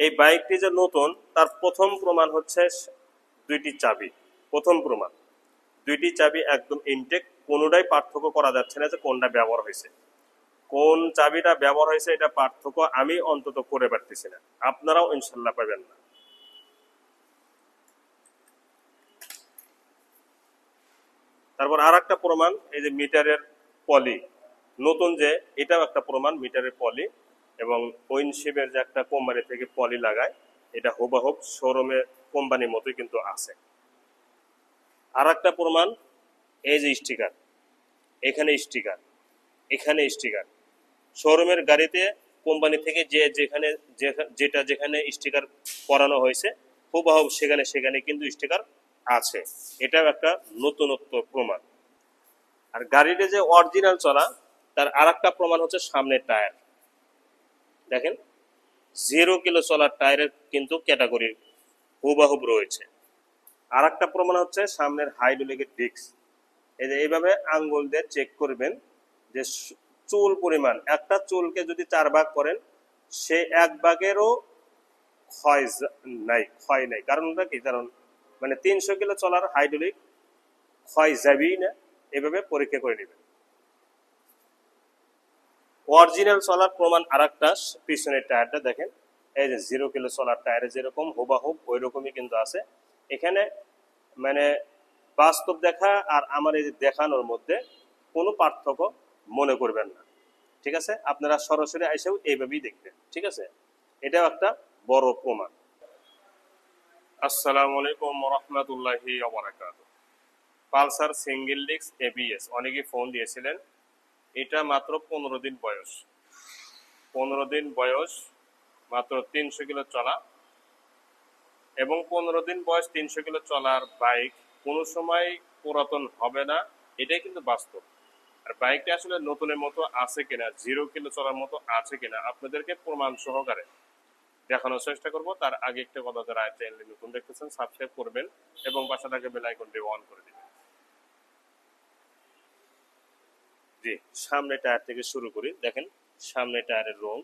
এই বাইকটি যে নতুন তার প্রথম প্রমাণ হচ্ছে দুইটি চাবি। প্রথম প্রমাণ দুইটি চাবি একদম ইনটেক, কোনোটাই পার্থক্য করা যাচ্ছে না যে কোনটা ব্যবহার হয়েছে, কোন চাবিটা ব্যবহার হয়েছে এটা পার্থক্য আমি অন্তত করে পারতেছি না, আপনারাও ইনশাল্লাহ পাবেন না। তারপর আর একটা প্রমাণ, এই যে মিটারের পলি নতুন, যে এটাও একটা প্রমাণ মিটারের পলি, এবং উইন্ডশিপের যে একটা কোম্পানি থেকে পলি লাগায় এটা হুবহুব শোরুমে কোম্পানির মতোই কিন্তু আছে। আর একটা প্রমাণ, এই যে স্টিকার, এখানে স্টিকার, এখানে স্টিকার, শোরুমের গাড়িতে কোম্পানি থেকে যে যেখানে যেটা যেখানে স্টিকার করানো হয়েছে হুবহুব সেখানে সেখানে কিন্তু স্টিকার আছে। এটাও একটা নতুনত্ব প্রমাণ। আর গাড়িটা যে অরিজিনাল চলা তার আর একটা প্রমাণ হচ্ছে সামনের টায়ার। দেখেন 0 কিলো চলার টায়ারের কিন্তু ক্যাটাগরি হুবহুব রয়েছে। আর একটা প্রমাণ হচ্ছে সামনের হাইড্রোলিকের ডিস্ক। এই যে এইভাবে আঙ্গুল দিয়ে চেক করবেন যে চুল পরিমাণ, একটা চুলকে যদি 4 ভাগ করেন সে 1 ভাগেরও ক্ষয় নাই। কারণটা কি? কারণ মানে 300 কিলো চলার হাইড্রোলিক ক্ষয় যাবেই না, এভাবে পরীক্ষা করে নেবেন। অরিজিনাল চলার প্রমাণ আর একটা, পিছনের টায়ারটা দেখেন, এই যে 0 কিলো চলার টায়ারে যেরকম হুবহুব ওই রকমই কিন্তু আছে। এখানে মানে বাস্তব দেখা আর আমার এই যে দেখানোর মধ্যে কোনো পার্থক্য মনে করবেন না, ঠিক আছে? আপনারা সরাসরি এসেও এইভাবেই দেখবেন, ঠিক আছে? এটাও একটা বড় প্রমাণ। আসসালামু আলাইকুম রহমতুল্লাহি ওয়াবারাকাতুহু। পালসার সিঙ্গেল ডিস্ক এবিএস অনেকে ফোন দিয়েছিলেন, এটা মাত্র 15 দিন বয়স, 15 দিন বয়স, মাত্র 300 কিলো চলা, এবং 15 দিন বয়স 300 কিলো চলার বাইক কোনো সময় পুরাতন হবে না, এটাই কিন্তু বাস্তব। আর বাইকটা আসলে নতুনের মতো আছে কিনা, 0 কিলো চলার মতো আছে কিনা আপনাদেরকে প্রমাণ সহকারে দেখানোর চেষ্টা করব। তার আগে একটা কথা, যারা চ্যানেলে নতুন দেখতেছেন সাবস্ক্রাইব করবেন এবং পাশে থাকা বেল আইকনটি অন করে দিবেন। জি, সামনে টায়ার থেকে শুরু করি। দেখেন সামনে টায়ারের রং,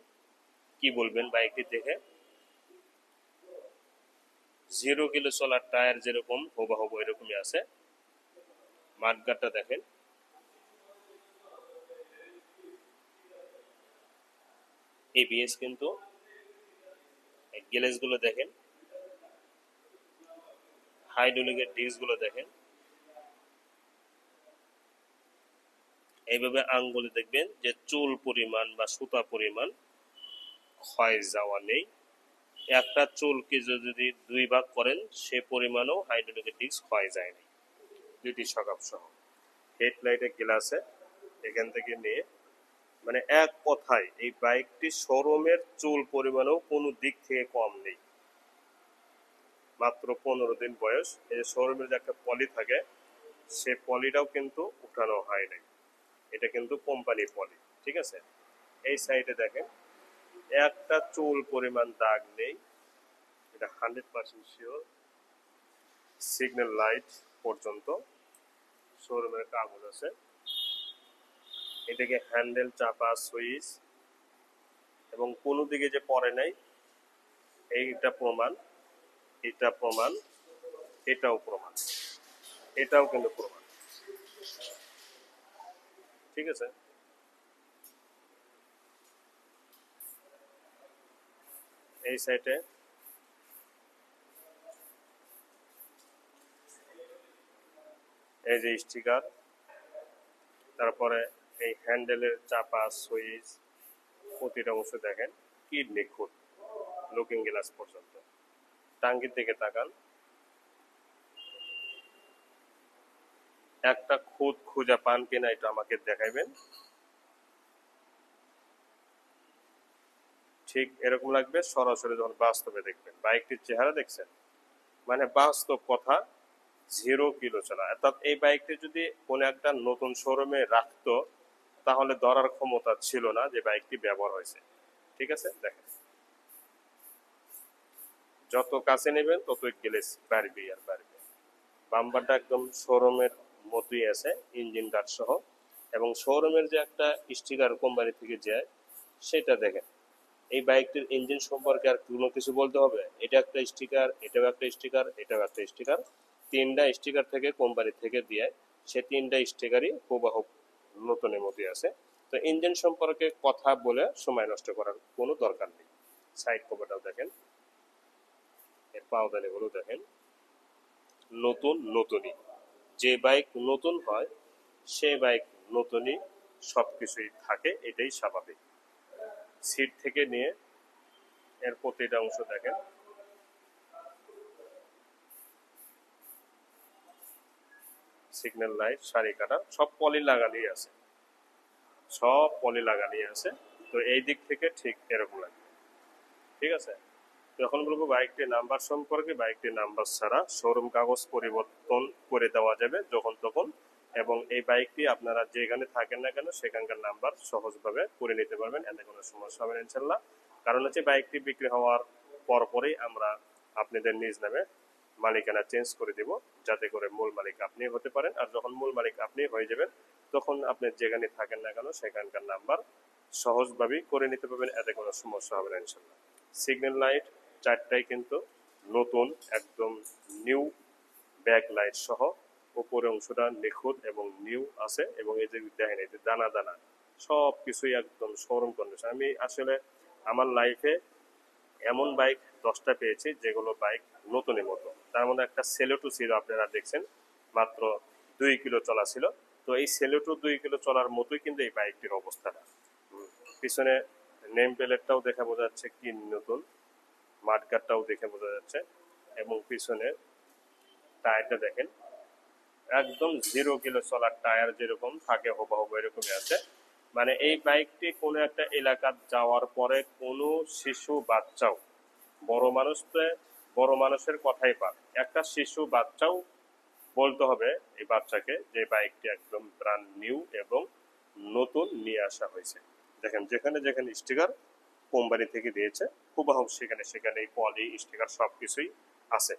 কি বলবেন বাইকটি দেখে? 0 কিলো চলার টায়ার যেরকম হুবহুব এরকমই আছে। মাঠগাটটা দেখেন, এবিএস কিন্তু। গ্যালেজ গুলো দেখেন, হাইড্রোলিকের ডিস্ক গুলো দেখেন। এইভাবে আঙ্গুলে দেখবেন যে চুল পরিমাণ বা সুতা পরিমাণ ক্ষয় যাওয়া নেই। একটা চুলকে যদি 2 ভাগ করেন সে পরিমাণও হাইড্রোলিকের ডিস্ক ক্ষয় যায়নি। দুইটি সকাপ সহ হেডলাইটের গ্লাসে এখান থেকে নিয়ে, মানে এক কথায় এই বাইকটি শোরুমের চুল পরিমাণও কোনো দিক থেকে কম নেই। মাত্র 15 দিন বয়স। এই যে শোরুমের যে একটা পলি থাকে সে পলিটাও কিন্তু উঠানো হয় নাই, এটা কিন্তু কোম্পানির পলি, ঠিক আছে? এই সাইডে দেখেন একটা চুল পরিমাণ দাগ নেই, এটা 100% শিওর। সিগন্যাল লাইট পর্যন্ত শোরুমের কাগজ আছে। এটাকে হ্যান্ডেল, চাপা, সুইচ এবং কোনো দিকে যে পড়ে নাই এইটা প্রমাণ, এটা প্রমাণ, এটাও প্রমাণ, এটাও কিন্তু প্রমাণ, ঠিক আছে? এই সাইডে এই যে স্টিকার, তারপরে এই হ্যান্ডেলের চাপা, সুইচ, প্রতিটা অংশ দেখেন কি নিখুঁত, লুকিং গ্লাস পর্যন্ত। টাঙ্গির দিকে তাকান, একটা খুঁত খুঁজে পান কিনা এটা আমাকে দেখাইবেন। ঠিক এরকম লাগবে সরাসরি যখন বাস্তবে দেখবেন। বাইকটির চেহারা দেখছেন, মানে বাস্তব কথা, 0 কিলো চলা। অর্থাৎ এই বাইকটি যদি কোনো একটা নতুন শোরুমে রাখতো তাহলে ধরার ক্ষমতা ছিল না যে বাইকটি ব্যবহার হয়েছে, ঠিক আছে? দেখেন যত কাছে নেবেন ততই গ্লেস বাড়বে আর বাড়বে। বাম্পারটা একদম শোরুমের মতোই আছে, ইঞ্জিন গার্ড সহ, এবং শোরুমের যে একটা স্টিকার কোম্পানি থেকে যায় সেটা দেখেন এই বাইকটির ইঞ্জিন সম্পর্কে আর কোনো কিছু বলতে হবে? এটা একটা স্টিকার, এটাও একটা স্টিকার, এটাও একটা স্টিকার, তিনটা স্টিকার থেকে কোম্পানি থেকে দিয়ে সে তিনটা স্টিকারই হুবহু নতুনের মতোই আছে। তো ইঞ্জিন সম্পর্কে কথা বলে সময় নষ্ট করার কোনো দরকার নেই। সাইড কভারটাও দেখেন, এর পাওদানিগুলো দেখেন, নতুন নতুনই। যে বাইক নতুন হয় সে বাইক নতুনই সব কিছুই থাকে, এটাই স্বাভাবিক। সিট থেকে নিয়ে এর প্রতিটা অংশ দেখেন, সিগন্যাল লাইট, সারি কাটা, সব পলি লাগানোই আছে, সব পলি লাগানোই আছে। তো এই দিক থেকে ঠিক এরকম লাগবে, ঠিক আছে। এখন বলবো বাইকটির নাম্বার সম্পর্কে। বাইকটির নাম্বার ছাড়া শোরুম কাগজ পরিবর্তন করে দেওয়া যাবে যখন তখন, এবং এই বাইকটি আপনারা যেখানে থাকেন না কেন সেখানকার নাম্বার সহজভাবে করে নিতে পারবেন, এতে কোনো সমস্যা হবে না ইনশাল্লাহ। কারণ হচ্ছে বাইকটি বিক্রি হওয়ার পরপরই আমরা আপনাদের নিজ নামে মালিকানা চেঞ্জ করে দিব, যাতে করে মূল মালিক আপনি হতে পারেন। আর যখন মূল মালিক আপনি হয়ে যাবেন তখন আপনি যেখানে থাকেন না কেন সেখানকার নাম্বার সহজভাবেই করে নিতে পারবেন, এতে কোনো সমস্যা হবে না ইনশাল্লাহ। সিগন্যাল লাইট চারটাই কিন্তু নতুন, একদম নিউ ব্যাক লাইট সহ, উপরে অংশটা নিখুঁত এবং নিউ আছে। এবং এই যে দেখেন, এই যে দানা দানা সব কিছুই একদম শোরুম কন্ডিশন। আমি আসলে আমার লাইফে এমন বাইক 10টা পেয়েছি যেগুলো বাইক নতুনের মতো। তার মধ্যে একটা সেলোটু ছিল, আপনারা দেখছেন, মাত্র 2 কিলো চলা ছিল। তো এই সেলোটু 2 কিলো চলার মতোই কিন্তু এই বাইকটির অবস্থাটা। পিছনে নেম প্লেটটাও দেখে বোঝা যাচ্ছে কি নতুন, মাঠগাটটাও দেখে বোঝা যাচ্ছে, এবং পিছনে টায়ারটা দেখেন, একদম 0 কিলো চলার টায়ার যেরকম থাকে হুবহু এরকমই আছে। মানে এই বাইকটি কোনো একটা এলাকা যাওয়ার পরে কোনো শিশু বাচ্চাও, বড় মানুষ তো বড় মানুষের কথাই পার, একটা শিশু বাচ্চাও বলতে হবে এই বাচ্চাকে যে বাইকটি একদম ব্র্যান্ড নিউ এবং নতুন নিয়ে আসা হয়েছে। দেখেন যেখানে যেখানে স্টিকার কোম্পানি থেকে দিয়েছে হুবহু সেখানে সেখানে এই পলি স্টিকার সব কিছুই আছে।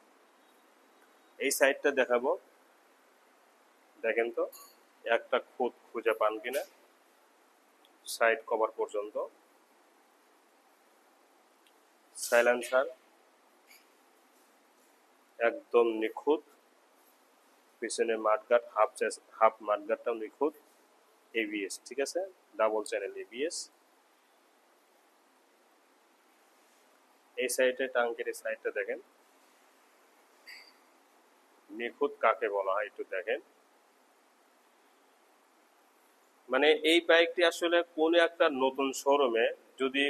এই সাইডটা দেখাবো, দেখেন তো একটা খুঁত খুঁজে পান কিনা সাইড কভার পর্যন্ত। সাইলেন্সার একদম নিখুঁত, পিছনে মাঠগাট হাফ মাঠগাটটাও নিখুঁত, এবিএস ঠিক আছে, ডাবল চ্যানেল এবিএস। এই সাইডে টাঙ্কের এই সাইডটা দেখেন, নিখুঁত কাকে বলা হয় একটু দেখেন। মানে এই বাইকটি আসলে কোন একটা নতুন শোরুমে যদি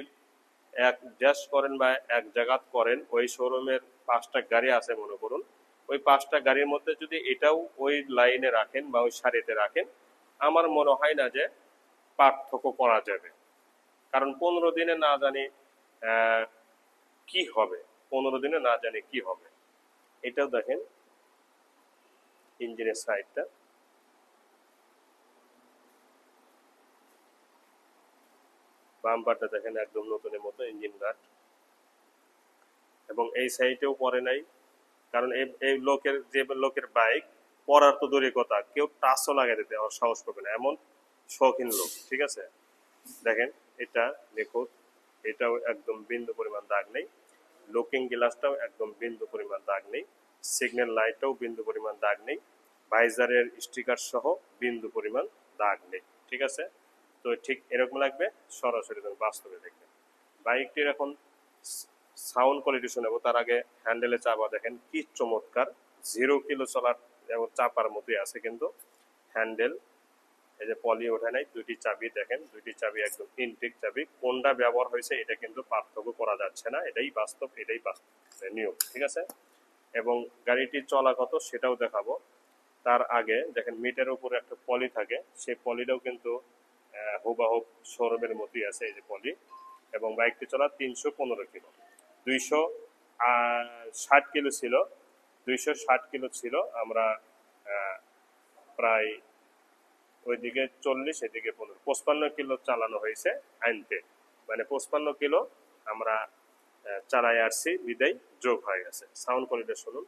এক ড্যাশ করেন বা এক জায়গাত করেন, ওই শোরুমের 5টা গাড়ি আছে মনে করুন, ওই 5টা গাড়ির মধ্যে যদি এটাও ওই লাইনে রাখেন বা ওই সারিতে রাখেন, আমার মনে হয় না যে পার্থক্য করা যাবে। কারণ 15 দিনে না জানি কি হবে, 15 দিনে না জানি কি হবে। এটাও দেখেন ইঞ্জিনের সাইডটা, বাম্পারটা দেখেন একদম নতুনের মতো, ইঞ্জিন গার্ড। এবং এই সাইডেও পরে নাই, কারণ এই লোকের যে লোকের বাইক পরার তো দূরের কথা, কেউ টাচও লাগাই দিতে আমার সাহস পাবে না, এমন শৌখিন লোক, ঠিক আছে। দেখেন এটা নিখুঁত, এটাও একদম বিন্দু পরিমাণ দাগ নেই, লুকিং গ্লাসটাও একদম বিন্দু পরিমাণ দাগ নেই, সিগন্যাল লাইটটাও বিন্দু পরিমাণ দাগ নেই, ভাইজারের স্টিকার সহ বিন্দু পরিমাণ দাগ নেই, ঠিক আছে। তো ঠিক এরকম লাগবে সরাসরি বাস্তবে দেখবেন। বাইকটির এখন সাউন্ড কোয়ালিটি শোনাবো, তার আগে হ্যান্ডেলে চাপা দেখেন কি চমৎকার, 0 কিলো চলার এবং চাপার মতোই আছে কিন্তু হ্যান্ডেল। এই যে পলি ওঠে নাই, দুইটি চাবি দেখেন, দুইটি চাবি একদম ইনটেক চাবি, কোনটা ব্যবহার হয়েছে এটা কিন্তু পার্থক্য করা যাচ্ছে না, এটাই বাস্তব, এটাই বাস্তব নিয়ম, ঠিক আছে। এবং গাড়িটির চলা কত সেটাও দেখাবো। তার আগে দেখেন মিটারের উপরে একটা পলি থাকে, সেই পলিটাও কিন্তু হুবহু শোরুমের মতোই আছে, এই যে পলি। এবং বাইকটি চলা 315 কিলো, 260 কিলো ছিল, 260 কিলো ছিল। আমরা প্রায় ওইদিকে 40, এদিকে 15, 55 কিলো চালানো হয়েছে আনতে, মানে 55 কিলো আমরা চালাই আসছি, বিদায় যোগ হয়ে গেছে। সাউন্ড কোয়ালিটি শুনুন।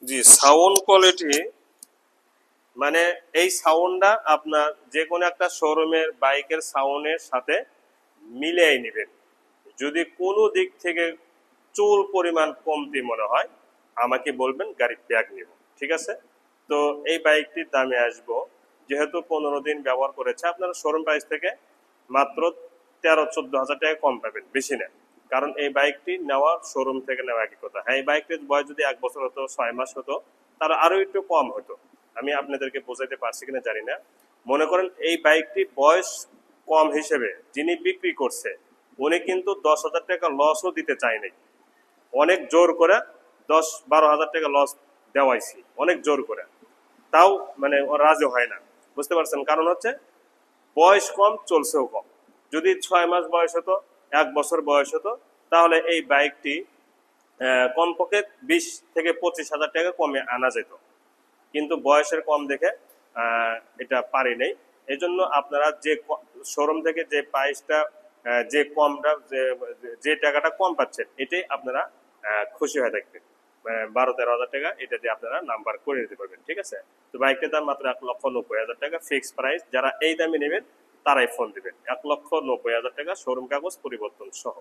জি, সাউন্ড কোয়ালিটি মানে এই সাউন্ডটা আপনার যে কোনো একটা শোরুমের বাইকের সাউন্ডের সাথে মিলিয়ে নেবেন। যদি কোনো দিক থেকে চুল পরিমাণ কমতি মনে হয় আমাকে বলবেন, গাড়ি ব্যাগ নেব, ঠিক আছে? তো এই বাইকটির দামে আসবো, যেহেতু 15 দিন ব্যবহার করেছে, আপনারা শোরুম প্রাইস থেকে মাত্র 13-14 হাজার টাকা কম পাবেন, বেশি না। কারণ এই বাইকটি নেওয়া শোরুম থেকে নেওয়া একই কথা। হ্যাঁ, এই বাইকটির বয়স যদি 1 বছর হতো, 6 মাস হতো, তাহলে আরো একটু কম হতো। আমি আপনাদেরকে বোঝাইতে পারছি কিনা জানি না। মনে করেন এই বাইকটি বয়স কম হিসেবে যিনি বিক্রি করছে উনি কিন্তু 10,000 টাকা লসও দিতে চায়নি। অনেক জোর করে 10-12 হাজার টাকা লস দেওয়াইছি, অনেক জোর করে, তাও মানে ও রাজি হয় না। বুঝতে পারছেন? কারণ হচ্ছে বয়স কম, চলছেও কম। যদি 6 মাস বয়স হতো, 1 বছর বয়স হতো, তাহলে এই বাইকটি কমপক্ষে 20 থেকে 25 হাজার টাকা কমে আনা যেত। কিন্তু বয়সের কম দেখে এটা পারি নাই। এই জন্য আপনারা যে শোরুম থেকে যে প্রাইসটা, যে কমটা, যে টাকাটা কম পাচ্ছেন, এটাই আপনারা খুশি হয়ে থাকবেন। 12-13 হাজার টাকা এটা দিয়ে আপনারা নাম্বার করে নিতে পারবেন, ঠিক আছে? তো বাইকটার দাম মাত্র 1,90,000 টাকা ফিক্স প্রাইস। যারা এই দামে নেবেন তারাই ফোন দিবেন। 1,90,000 টাকা শোরুম কাগজ পরিবর্তন সহ।